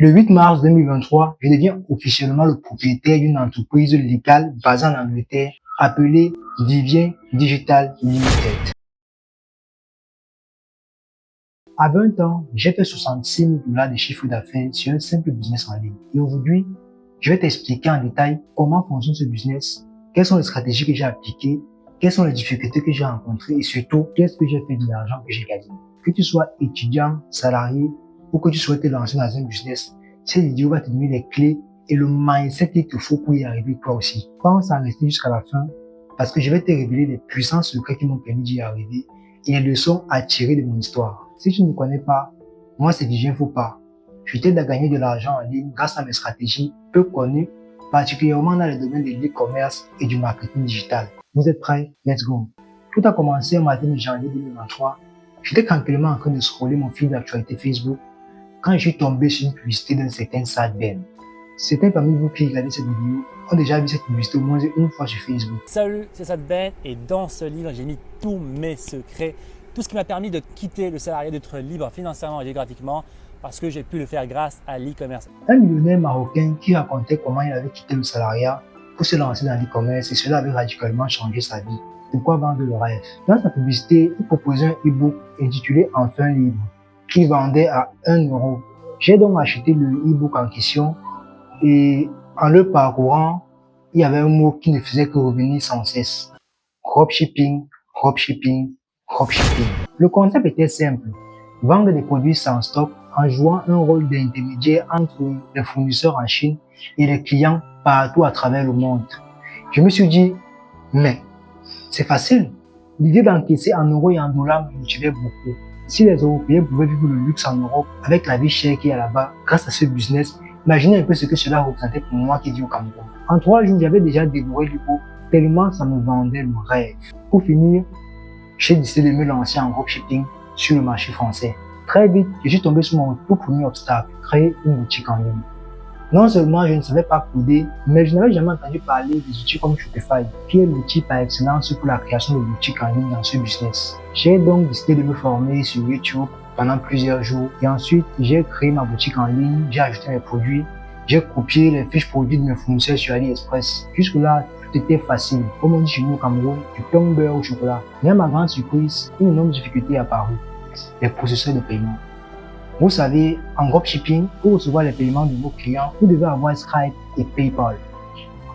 Le 8 mars 2023, je deviens officiellement le propriétaire d'une entreprise légale basée en Angleterre appelée Vivien Digital Limited. À 20 ans, j'ai fait 66 000 $ de chiffre d'affaires sur un simple business en ligne. Et aujourd'hui, je vais t'expliquer en détail comment fonctionne ce business, quelles sont les stratégies que j'ai appliquées, quelles sont les difficultés que j'ai rencontrées et surtout, qu'est-ce que j'ai fait de l'argent que j'ai gagné. Que tu sois étudiant, salarié ou que tu souhaites te lancer dans un business, cette vidéo va te donner les clés et le mindset qu'il te faut pour y arriver toi aussi. Pense à rester jusqu'à la fin parce que je vais te révéler les puissants secrets qui m'ont permis d'y arriver et les leçons à tirer de mon histoire. Si tu ne me connais pas, moi c'est Vivien Faupas. Je t'aide à gagner de l'argent en ligne grâce à mes stratégies peu connues, particulièrement dans le domaine de l'e-commerce et du marketing digital. Vous êtes prêts? Let's go! Tout a commencé au matin de janvier 2023. J'étais tranquillement en train de scroller mon fil d'actualité Facebook quand je suis tombé sur une publicité d'un certain Sad Ben. Certains parmi vous qui regardez cette vidéo ont déjà vu cette publicité au moins une fois sur Facebook. Salut, c'est Sad Ben et dans ce livre, j'ai mis tous mes secrets, tout ce qui m'a permis de quitter le salariat, d'être libre financièrement et géographiquement parce que j'ai pu le faire grâce à l'e-commerce. Un millionnaire marocain qui racontait comment il avait quitté le salariat pour se lancer dans l'e-commerce et cela avait radicalement changé sa vie. De quoi vendre le rêve? Dans sa publicité, il proposait un e-book intitulé Enfin libre qu'il vendait à 1 €. J'ai donc acheté le e-book en question et en le parcourant, il y avait un mot qui ne faisait que revenir sans cesse. Dropshipping, dropshipping, dropshipping. Le concept était simple. Vendre des produits sans stock en jouant un rôle d'intermédiaire entre les fournisseurs en Chine et les clients partout à travers le monde. Je me suis dit, mais c'est facile. L'idée d'encaisser en euros et en dollars me motivait beaucoup. Si les Européens pouvaient vivre le luxe en Europe avec la vie chère qu'il y a là-bas grâce à ce business, imaginez un peu ce que cela représentait pour moi qui vis au Cameroun. En 3 jours, j'avais déjà dévoré l'e-book tellement ça me vendait le rêve. Pour finir, j'ai décidé de me lancer en dropshipping sur le marché français. Très vite, je suis tombé sur mon tout premier obstacle, créer une boutique en ligne. Non seulement je ne savais pas coder, mais je n'avais jamais entendu parler des outils comme Shopify, qui est l'outil par excellence pour la création de boutiques en ligne dans ce business. J'ai donc décidé de me former sur YouTube pendant plusieurs jours et ensuite j'ai créé ma boutique en ligne, j'ai ajouté mes produits, j'ai copié les fiches produits de mes fournisseurs sur AliExpress. Jusque-là, tout était facile. Comme on dit chez nous au Cameroun, du pain au beurre au chocolat. Mais à ma grande surprise, une énorme difficulté est apparue. Les processeurs de paiement. Vous savez, en dropshipping, pour recevoir les paiements de vos clients, vous devez avoir Stripe et PayPal.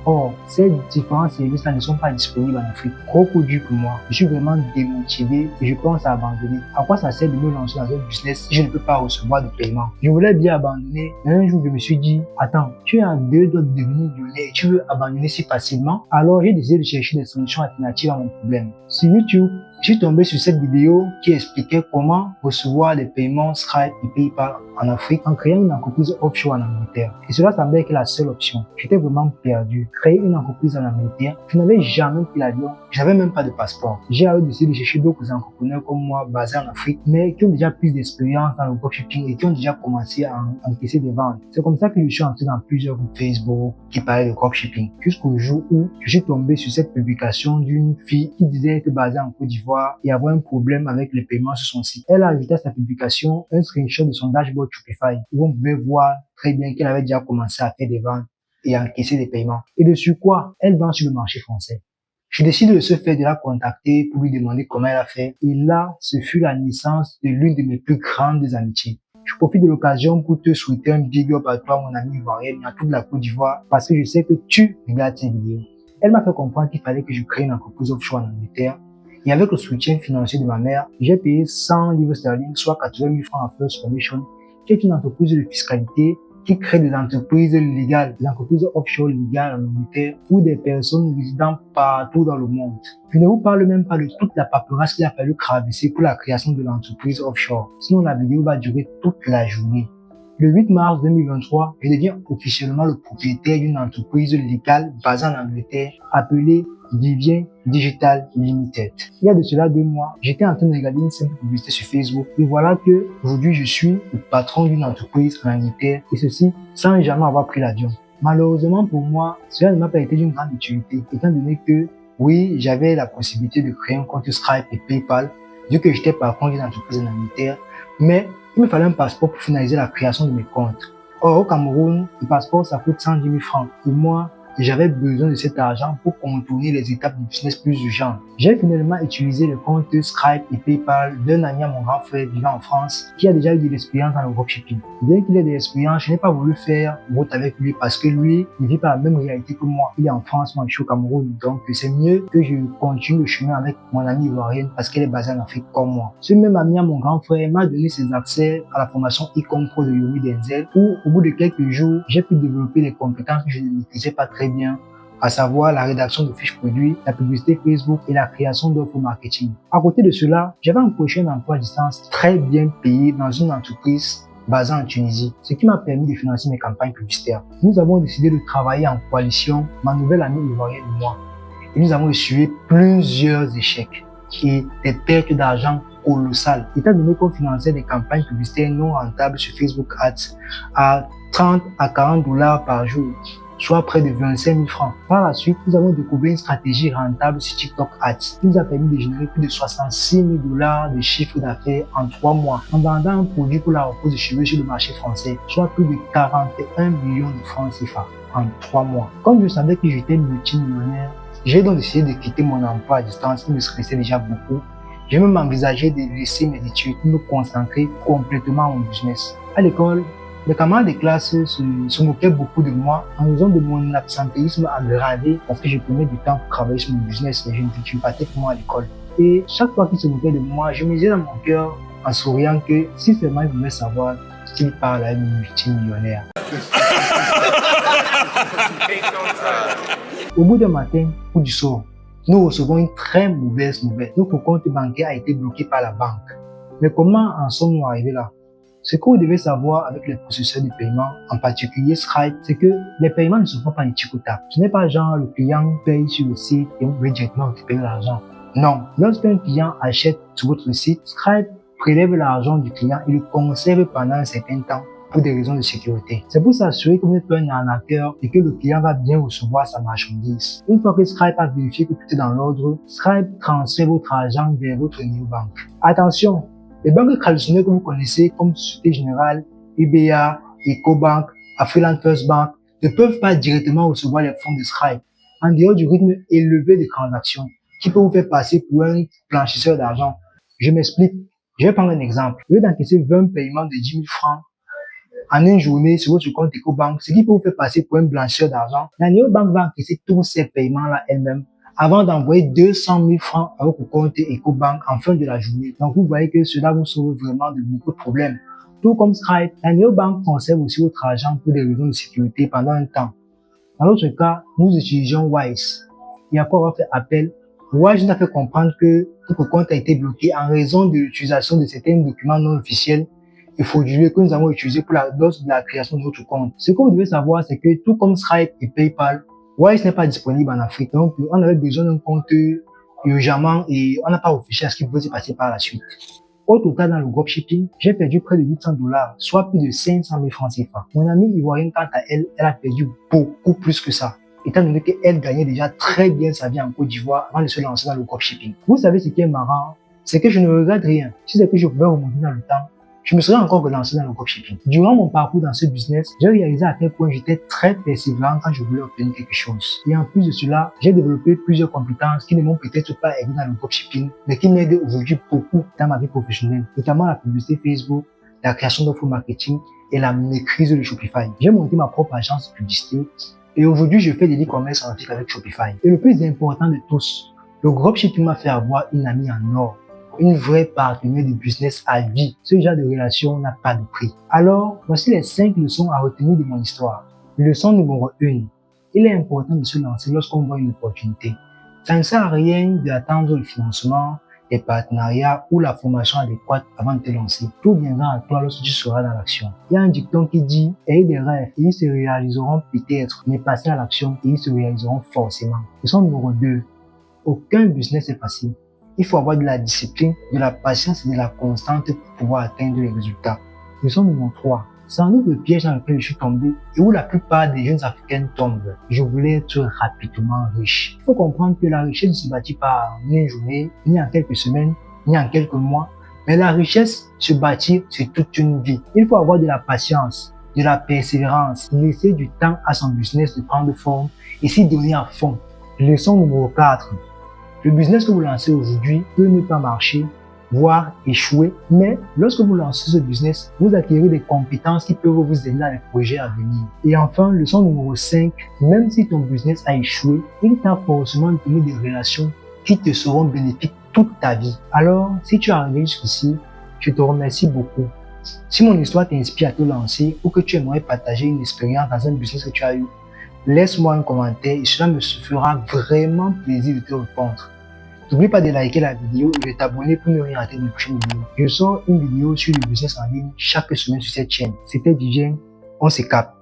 Or, ces différents services-là ne sont pas disponibles en Afrique. Trop dur pour moi. Je suis vraiment démotivé et je pense à abandonner. À quoi ça sert de me lancer dans un business si je ne peux pas recevoir de paiement? Je voulais bien abandonner, mais un jour je me suis dit, attends, tu es en 2 doigts de devenir millionnaire et tu veux abandonner si facilement? Alors j'ai décidé de chercher des solutions alternatives à mon problème. Sur YouTube, je suis tombé sur cette vidéo qui expliquait comment recevoir les paiements Stripe et PayPal en Afrique en créant une entreprise offshore en Angleterre. Et cela semblait être la seule option. J'étais vraiment perdu. Créer une entreprise en Angleterre, je n'avais jamais pris l'avion, je n'avais même pas de passeport. J'ai alors décidé de chercher d'autres entrepreneurs comme moi basés en Afrique, mais qui ont déjà plus d'expérience dans le dropshipping et qui ont déjà commencé à encaisser des ventes. C'est comme ça que je suis entré dans plusieurs groupes Facebook qui parlaient de dropshipping. Jusqu'au jour où je suis tombé sur cette publication d'une fille qui disait être basée en Côte d'Ivoire et avoir un problème avec les paiements sur son site. Elle a ajouté à sa publication un screenshot de son dashboard Shopify où on pouvait voir très bien qu'elle avait déjà commencé à faire des ventes et à encaisser des paiements. Et dessus quoi, elle vend sur le marché français. Je décide de ce fait de la contacter pour lui demander comment elle a fait. Et là, ce fut la naissance de l'une de mes plus grandes amitiés. Je profite de l'occasion pour te souhaiter un big up à toi, mon ami ivoirien, à toute la Côte d'Ivoire, parce que je sais que tu regardes ces vidéos. Elle m'a fait comprendre qu'il fallait que je crée une entreprise offshore en Angleterre. Et avec le soutien financier de ma mère, j'ai payé 100 livres sterling, soit 80 000 francs en First Commission, qui est une entreprise de fiscalité qui crée des entreprises légales, des entreprises offshore légales en Angleterre pour des personnes résidant partout dans le monde. Je ne vous parle même pas de toute la paperasse qu'il a fallu traverser pour la création de l'entreprise offshore. Sinon, la vidéo va durer toute la journée. Le 8 mars 2023, je deviens officiellement le propriétaire d'une entreprise légale basée en Angleterre appelée Vivien Digital Limited. Il y a de cela 2 mois, j'étais en train de regarder une simple publicité sur Facebook et voilà que aujourd'hui je suis le patron d'une entreprise en Angleterre et ceci sans jamais avoir pris l'avion. Malheureusement pour moi, cela ne m'a pas été d'une grande utilité étant donné que oui, j'avais la possibilité de créer un compte Stripe et PayPal vu que j'étais patron d'une entreprise en Angleterre, mais il me fallait un passeport pour finaliser la création de mes comptes. Or, au Cameroun, le passeport, ça coûte 110 000 francs. Et moi, j'avais besoin de cet argent pour contourner les étapes du business plus urgentes. J'ai finalement utilisé le compte Stripe et PayPal d'un ami à mon grand frère vivant en France qui a déjà eu de l'expérience dans le dropshipping. Bien qu'il ait de l'expérience, je n'ai pas voulu faire route avec lui parce que lui, il vit pas la même réalité que moi. Il est en France, moi je suis au Cameroun. Donc c'est mieux que je continue le chemin avec mon amie ivoirienne parce qu'elle est basée en Afrique comme moi. Ce même ami à mon grand frère m'a donné ses accès à la formation e-control de Yomi Denzel où au bout de quelques jours, j'ai pu développer les compétences que je ne maîtrisais pas très bien, à savoir la rédaction de fiches produits, la publicité Facebook et la création d'offres marketing. À côté de cela, j'avais empoché un emploi à distance très bien payé dans une entreprise basée en Tunisie, ce qui m'a permis de financer mes campagnes publicitaires. Nous avons décidé de travailler en coalition, ma nouvelle amie ivoirienne et moi, et nous avons essuyé plusieurs échecs et des pertes d'argent colossales, étant donné qu'on finançait des campagnes publicitaires non rentables sur Facebook Ads à 30 à 40 $ par jour, soit près de 25 000 francs. Par la suite, nous avons découvert une stratégie rentable sur TikTok Ads qui nous a permis de générer plus de 66 000 $ de chiffre d'affaires en 3 mois en vendant un produit pour la repose de cheveux sur le marché français, soit plus de 41 millions de francs CFA en 3 mois. Comme je savais que j'étais multimillionnaire, j'ai donc décidé de quitter mon emploi à distance qui me stressait déjà beaucoup. J'ai même envisagé de laisser mes études pour me concentrer complètement à mon business. À l'école, mes camarades de classe se moquaient beaucoup de moi en raison de mon absentéisme aggravé parce que je prenais du temps pour travailler sur mon business et je ne partais plus moi à l'école. Et chaque fois qu'ils se moquaient de moi, je me disais dans mon cœur en souriant que si seulement ils voulaient savoir qu'il parle à un multimillionnaire. Au bout d'un matin, coup du sort, nous recevons une très mauvaise nouvelle. Notre compte bancaire a été bloqué par la banque. Mais comment en sommes-nous arrivés là? Ce que vous devez savoir avec les processeurs de paiement, en particulier Stripe, c'est que les paiements ne se font pas étiquetables. Ce n'est pas genre le client paye sur le site et vous pouvez directement récupérer l'argent. Non, lorsqu'un client achète sur votre site, Stripe prélève l'argent du client et le conserve pendant un certain temps pour des raisons de sécurité. C'est pour s'assurer que vous n'êtes pas un arnaqueur et que le client va bien recevoir sa marchandise. Une fois que Stripe a vérifié que tout est dans l'ordre, Stripe transfère votre argent vers votre néobanque. Attention, les banques traditionnelles que vous connaissez comme Société Générale, UBA, EcoBank, Afriland First Bank ne peuvent pas directement recevoir les fonds de Stripe en dehors du rythme élevé de transactions qui peut vous faire passer pour un blanchisseur d'argent. Je m'explique. Je vais prendre un exemple. Au lieu d'encaisser 20 paiements de 10 000 francs en une journée sur votre compte EcoBank, ce qui peut vous faire passer pour un blanchisseur d'argent, la néobanque va encaisser tous ces paiements-là elle-même avant d'envoyer 200 000 francs à votre compte EcoBank en fin de la journée. Donc, vous voyez que cela vous sauve vraiment de beaucoup de problèmes. Tout comme Stripe, la néobanque conserve aussi votre argent pour des raisons de sécurité pendant un temps. Dans notre cas, nous utilisions Wise. Et après avoir fait appel, Wise nous a fait comprendre que notre compte a été bloqué en raison de l'utilisation de certains documents non officiels et frauduleux que nous avons utilisés lors de la création de votre compte. Ce que vous devez savoir, c'est que tout comme Stripe et PayPal, Wise n'est pas disponible en Afrique. Donc, on avait besoin d'un compte urgemment et on n'a pas réfléchi à ce qui pouvait se passer par la suite. Au total, dans le dropshipping, j'ai perdu près de 800 $, soit plus de 500 000 francs CFA. Mon amie ivoirienne, quant à elle, elle a perdu beaucoup plus que ça, étant donné qu'elle gagnait déjà très bien sa vie en Côte d'Ivoire avant de se lancer dans le dropshipping. Vous savez ce qui est marrant, c'est que je ne regrette rien. Si c'est que je pouvais remonter dans le temps, je me serais encore relancé dans le dropshipping. Durant mon parcours dans ce business, j'ai réalisé à quel point j'étais très persévérant quand je voulais obtenir quelque chose. Et en plus de cela, j'ai développé plusieurs compétences qui ne m'ont peut-être pas aidé dans le dropshipping, mais qui m'aident aujourd'hui beaucoup dans ma vie professionnelle, notamment la publicité Facebook, la création d'offres marketing et la maîtrise de Shopify. J'ai monté ma propre agence de publicité et aujourd'hui, je fais de l'e-commerce en Afrique avec Shopify. Et le plus important de tous, le dropshipping m'a fait avoir une amie en or. Une vraie partenaire de business à vie. Ce genre de relation n'a pas de prix. Alors, voici les 5 leçons à retenir de mon histoire. Leçon numéro 1. Il est important de se lancer lorsqu'on voit une opportunité. Ça ne sert à rien d'attendre le financement, les partenariats ou la formation adéquate avant de te lancer. Tout viendra à toi lorsque tu seras dans l'action. Il y a un dicton qui dit « Ayez des rêves et ils se réaliseront peut-être, mais passez à l'action et ils se réaliseront forcément. » Leçon numéro 2. Aucun business est facile. Il faut avoir de la discipline, de la patience et de la constance pour pouvoir atteindre les résultats. Leçon numéro 3. Sans doute le piège dans lequel je suis tombé et où la plupart des jeunes africains tombent. Je voulais être rapidement riche. Il faut comprendre que la richesse ne se bâtit pas en une journée, ni en quelques semaines, ni en quelques mois. Mais la richesse se bâtit sur toute une vie. Il faut avoir de la patience, de la persévérance, laisser du temps à son business de prendre forme et s'y donner à fond. Leçon numéro 4. Le business que vous lancez aujourd'hui peut ne pas marcher, voire échouer, mais lorsque vous lancez ce business, vous acquérez des compétences qui peuvent vous aider dans les projets à venir. Et enfin, leçon numéro 5, même si ton business a échoué, il t'a forcément donné des relations qui te seront bénéfiques toute ta vie. Alors, si tu es arrivé jusqu'ici, je te remercie beaucoup. Si mon histoire t'inspire à te lancer ou que tu aimerais partager une expérience dans un business que tu as eu, laisse-moi un commentaire et cela me fera vraiment plaisir de te répondre. N'oublie pas de liker la vidéo et de t'abonner pour ne rien rater de mes prochaines vidéos. Je sors une vidéo sur le business en ligne chaque semaine sur cette chaîne. C'était DJ, on se capte.